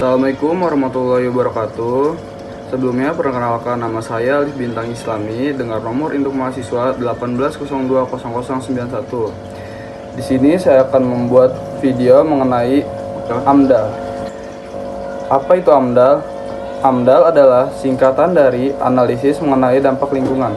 Assalamualaikum warahmatullahi wabarakatuh. Sebelumnya perkenalkan, nama saya Alif Bintang Islami dengan nomor induk mahasiswa 18020091. Di sini saya akan membuat video mengenai AMDAL. Apa itu AMDAL? AMDAL adalah singkatan dari analisis mengenai dampak lingkungan.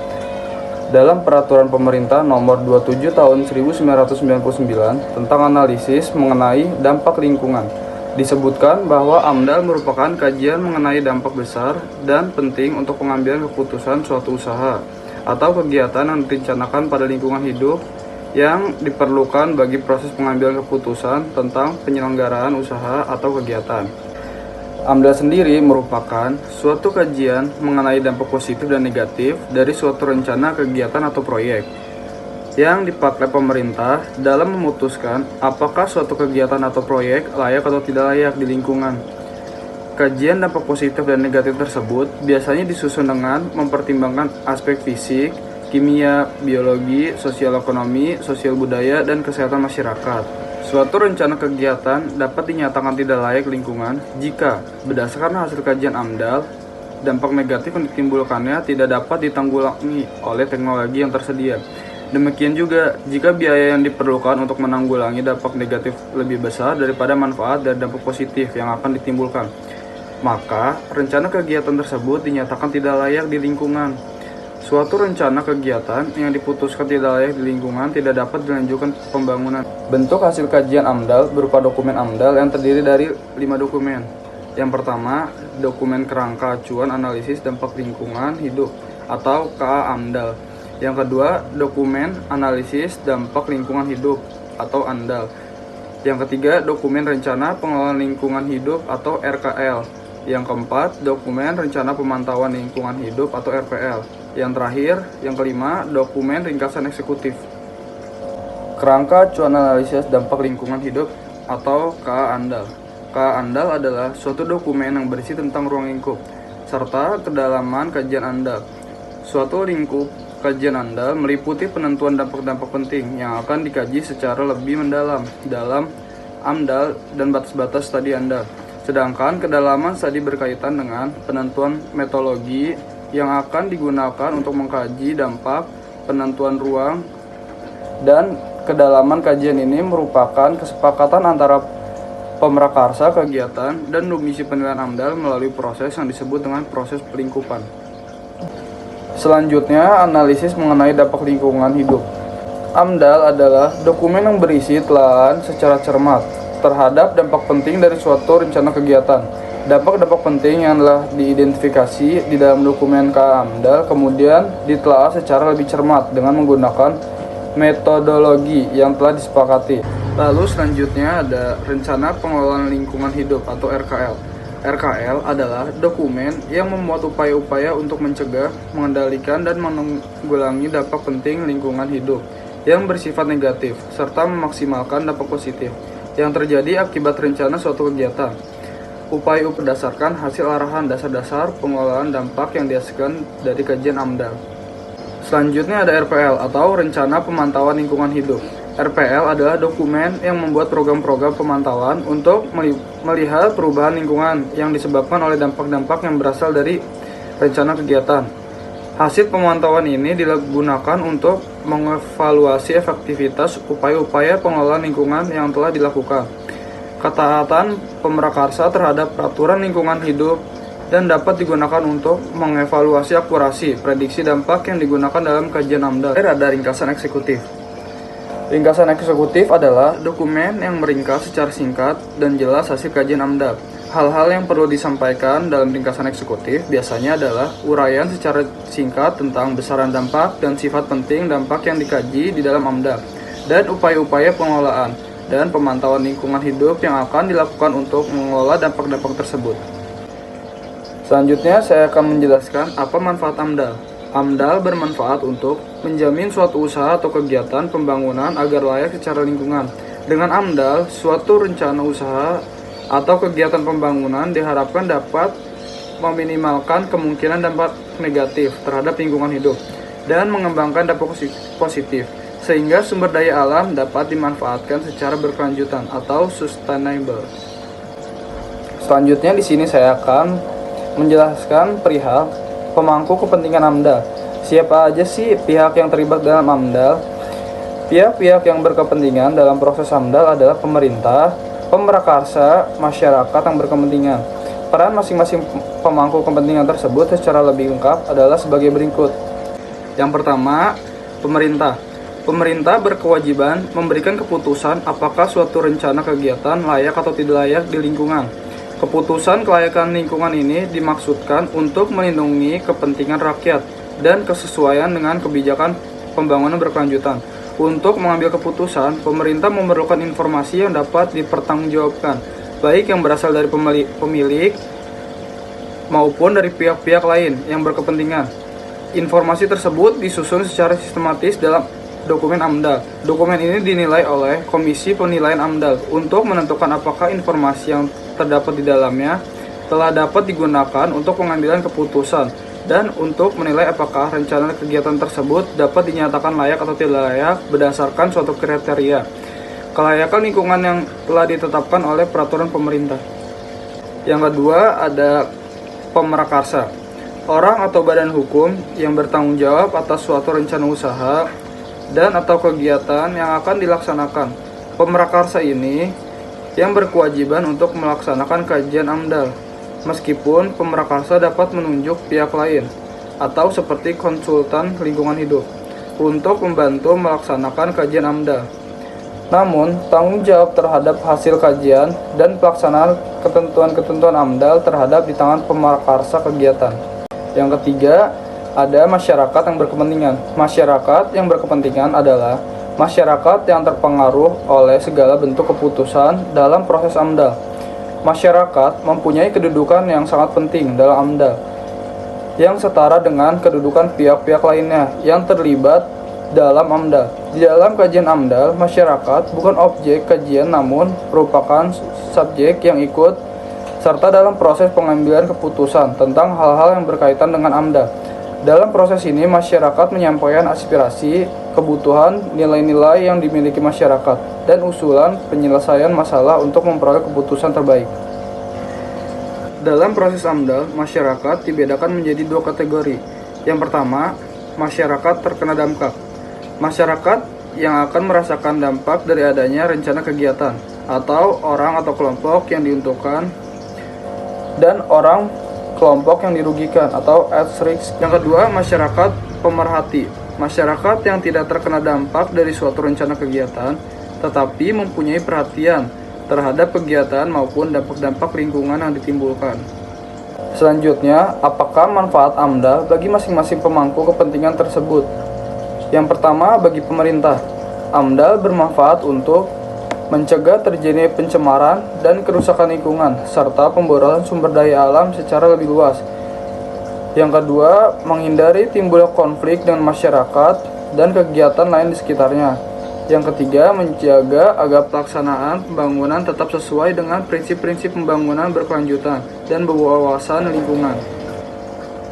Dalam peraturan pemerintah nomor 27 tahun 1999 tentang analisis mengenai dampak lingkungan, disebutkan bahwa AMDAL merupakan kajian mengenai dampak besar dan penting untuk pengambilan keputusan suatu usaha atau kegiatan yang direncanakan pada lingkungan hidup yang diperlukan bagi proses pengambilan keputusan tentang penyelenggaraan usaha atau kegiatan. AMDAL sendiri merupakan suatu kajian mengenai dampak positif dan negatif dari suatu rencana kegiatan atau proyek yang dipakai pemerintah dalam memutuskan apakah suatu kegiatan atau proyek layak atau tidak layak di lingkungan. Kajian dampak positif dan negatif tersebut biasanya disusun dengan mempertimbangkan aspek fisik, kimia, biologi, sosial ekonomi, sosial budaya, dan kesehatan masyarakat. Suatu rencana kegiatan dapat dinyatakan tidak layak lingkungan jika berdasarkan hasil kajian AMDAL, dampak negatif yang ditimbulkannya tidak dapat ditanggulangi oleh teknologi yang tersedia. Demikian juga jika biaya yang diperlukan untuk menanggulangi dampak negatif lebih besar daripada manfaat dan dampak positif yang akan ditimbulkan, maka rencana kegiatan tersebut dinyatakan tidak layak di lingkungan. Suatu rencana kegiatan yang diputuskan tidak layak di lingkungan tidak dapat dilanjutkan pembangunan. Bentuk hasil kajian AMDAL berupa dokumen AMDAL yang terdiri dari 5 dokumen. Yang pertama, dokumen kerangka acuan analisis dampak lingkungan hidup atau KA AMDAL. Yang kedua, dokumen analisis dampak lingkungan hidup atau ANDAL. Yang ketiga, dokumen rencana pengelolaan lingkungan hidup atau RKL. Yang keempat, dokumen rencana pemantauan lingkungan hidup atau RPL. Yang terakhir, yang kelima, dokumen ringkasan eksekutif. Kerangka acuan analisis dampak lingkungan hidup atau KA ANDAL. KA ANDAL adalah suatu dokumen yang berisi tentang ruang lingkup serta kedalaman kajian ANDAL. Suatu lingkup kajian AMDAL meliputi penentuan dampak-dampak penting yang akan dikaji secara lebih mendalam dalam AMDAL dan batas-batas studi AMDAL. Sedangkan kedalaman studi berkaitan dengan penentuan metodologi yang akan digunakan untuk mengkaji dampak, penentuan ruang, dan kedalaman kajian ini merupakan kesepakatan antara pemrakarsa kegiatan dan komisi penilaian AMDAL melalui proses yang disebut dengan proses pelingkupan. Selanjutnya, analisis mengenai dampak lingkungan hidup. AMDAL adalah dokumen yang berisi telaah secara cermat terhadap dampak penting dari suatu rencana kegiatan. Dampak-dampak penting yang telah diidentifikasi di dalam dokumen AMDAL kemudian ditelaah secara lebih cermat dengan menggunakan metodologi yang telah disepakati. Lalu selanjutnya ada rencana pengelolaan lingkungan hidup atau RKL. RKL adalah dokumen yang memuat upaya-upaya untuk mencegah, mengendalikan, dan menanggulangi dampak penting lingkungan hidup yang bersifat negatif, serta memaksimalkan dampak positif yang terjadi akibat rencana suatu kegiatan. Upaya berdasarkan hasil arahan dasar-dasar pengelolaan dampak yang dihasilkan dari kajian AMDAL. Selanjutnya ada RPL atau Rencana Pemantauan Lingkungan Hidup. RPL adalah dokumen yang membuat program-program pemantauan untuk melihat perubahan lingkungan yang disebabkan oleh dampak-dampak yang berasal dari rencana kegiatan. Hasil pemantauan ini digunakan untuk mengevaluasi efektivitas upaya-upaya pengelolaan lingkungan yang telah dilakukan, ketaatan pemrakarsa terhadap peraturan lingkungan hidup, dan dapat digunakan untuk mengevaluasi akurasi prediksi dampak yang digunakan dalam kajian AMDAL. Ada ringkasan eksekutif. Ringkasan eksekutif adalah dokumen yang meringkas secara singkat dan jelas hasil kajian AMDAL. Hal-hal yang perlu disampaikan dalam ringkasan eksekutif biasanya adalah uraian secara singkat tentang besaran dampak dan sifat penting dampak yang dikaji di dalam AMDAL, dan upaya-upaya pengelolaan dan pemantauan lingkungan hidup yang akan dilakukan untuk mengelola dampak-dampak tersebut. Selanjutnya saya akan menjelaskan apa manfaat AMDAL. AMDAL bermanfaat untuk menjamin suatu usaha atau kegiatan pembangunan agar layak secara lingkungan. Dengan AMDAL, suatu rencana usaha atau kegiatan pembangunan diharapkan dapat meminimalkan kemungkinan dampak negatif terhadap lingkungan hidup dan mengembangkan dampak positif, sehingga sumber daya alam dapat dimanfaatkan secara berkelanjutan atau sustainable. Selanjutnya di sini saya akan menjelaskan perihal pemangku kepentingan AMDAL. Siapa aja sih pihak yang terlibat dalam AMDAL? Pihak-pihak yang berkepentingan dalam proses AMDAL adalah pemerintah, pemrakarsa, masyarakat yang berkepentingan. Peran masing-masing pemangku kepentingan tersebut secara lebih lengkap adalah sebagai berikut. Yang pertama, pemerintah. Pemerintah berkewajiban memberikan keputusan apakah suatu rencana kegiatan layak atau tidak layak di lingkungan. Keputusan kelayakan lingkungan ini dimaksudkan untuk melindungi kepentingan rakyat dan kesesuaian dengan kebijakan pembangunan berkelanjutan. Untuk mengambil keputusan, pemerintah memerlukan informasi yang dapat dipertanggungjawabkan, baik yang berasal dari pemilik maupun dari pihak-pihak lain yang berkepentingan. Informasi tersebut disusun secara sistematis dalam dokumen AMDAL. Dokumen ini dinilai oleh Komisi Penilaian AMDAL untuk menentukan apakah informasi yang terdapat di dalamnya telah dapat digunakan untuk pengambilan keputusan dan untuk menilai apakah rencana kegiatan tersebut dapat dinyatakan layak atau tidak layak berdasarkan suatu kriteria kelayakan lingkungan yang telah ditetapkan oleh peraturan pemerintah. Yang kedua ada pemrakarsa, orang atau badan hukum yang bertanggung jawab atas suatu rencana usaha dan atau kegiatan yang akan dilaksanakan. Pemrakarsa ini yang berkewajiban untuk melaksanakan kajian AMDAL. Meskipun pemrakarsa dapat menunjuk pihak lain atau seperti konsultan lingkungan hidup untuk membantu melaksanakan kajian AMDAL. Namun, tanggung jawab terhadap hasil kajian dan pelaksanaan ketentuan-ketentuan AMDAL terhadap di tangan pemrakarsa kegiatan. Yang ketiga, ada masyarakat yang berkepentingan. Masyarakat yang berkepentingan adalah masyarakat yang terpengaruh oleh segala bentuk keputusan dalam proses AMDAL. Masyarakat mempunyai kedudukan yang sangat penting dalam AMDAL, yang setara dengan kedudukan pihak-pihak lainnya yang terlibat dalam AMDAL. Di dalam kajian AMDAL, masyarakat bukan objek kajian namun merupakan subjek yang ikut serta dalam proses pengambilan keputusan tentang hal-hal yang berkaitan dengan AMDAL. Dalam proses ini, masyarakat menyampaikan aspirasi, kebutuhan, nilai-nilai yang dimiliki masyarakat, dan usulan penyelesaian masalah untuk memperoleh keputusan terbaik. Dalam proses AMDAL, masyarakat dibedakan menjadi dua kategori. Yang pertama, masyarakat terkena dampak. Masyarakat yang akan merasakan dampak dari adanya rencana kegiatan, atau orang atau kelompok yang diuntungkan, dan orang kelompok yang dirugikan atau at risk. Yang kedua, masyarakat pemerhati. Masyarakat yang tidak terkena dampak dari suatu rencana kegiatan, tetapi mempunyai perhatian terhadap kegiatan maupun dampak-dampak lingkungan yang ditimbulkan. Selanjutnya, apakah manfaat AMDAL bagi masing-masing pemangku kepentingan tersebut? Yang pertama, bagi pemerintah, AMDAL bermanfaat untuk mencegah terjadinya pencemaran dan kerusakan lingkungan, serta pemborosan sumber daya alam secara lebih luas. Yang kedua, menghindari timbulnya konflik dengan masyarakat dan kegiatan lain di sekitarnya. Yang ketiga, menjaga agar pelaksanaan pembangunan tetap sesuai dengan prinsip-prinsip pembangunan berkelanjutan dan berwawasan lingkungan.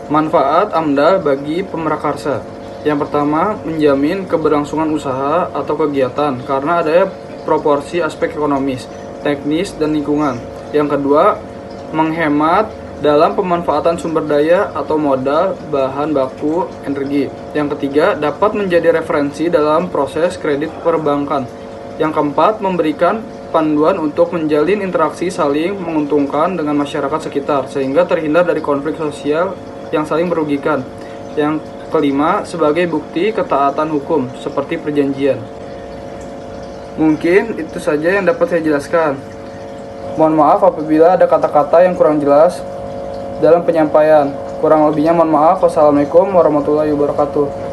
Manfaat AMDAL bagi pemrakarsa. Yang pertama, menjamin keberlangsungan usaha atau kegiatan karena adanya proporsi aspek ekonomis, teknis, dan lingkungan. Yang kedua, menghemat dalam pemanfaatan sumber daya atau modal, bahan baku, energi. Yang ketiga, dapat menjadi referensi dalam proses kredit perbankan. Yang keempat, memberikan panduan untuk menjalin interaksi saling menguntungkan dengan masyarakat sekitar, sehingga terhindar dari konflik sosial yang saling merugikan. Yang kelima, sebagai bukti ketaatan hukum, seperti perjanjian. Mungkin itu saja yang dapat saya jelaskan. Mohon maaf apabila ada kata-kata yang kurang jelas dalam penyampaian. Kurang lebihnya mohon maaf. Wassalamualaikum warahmatullahi wabarakatuh.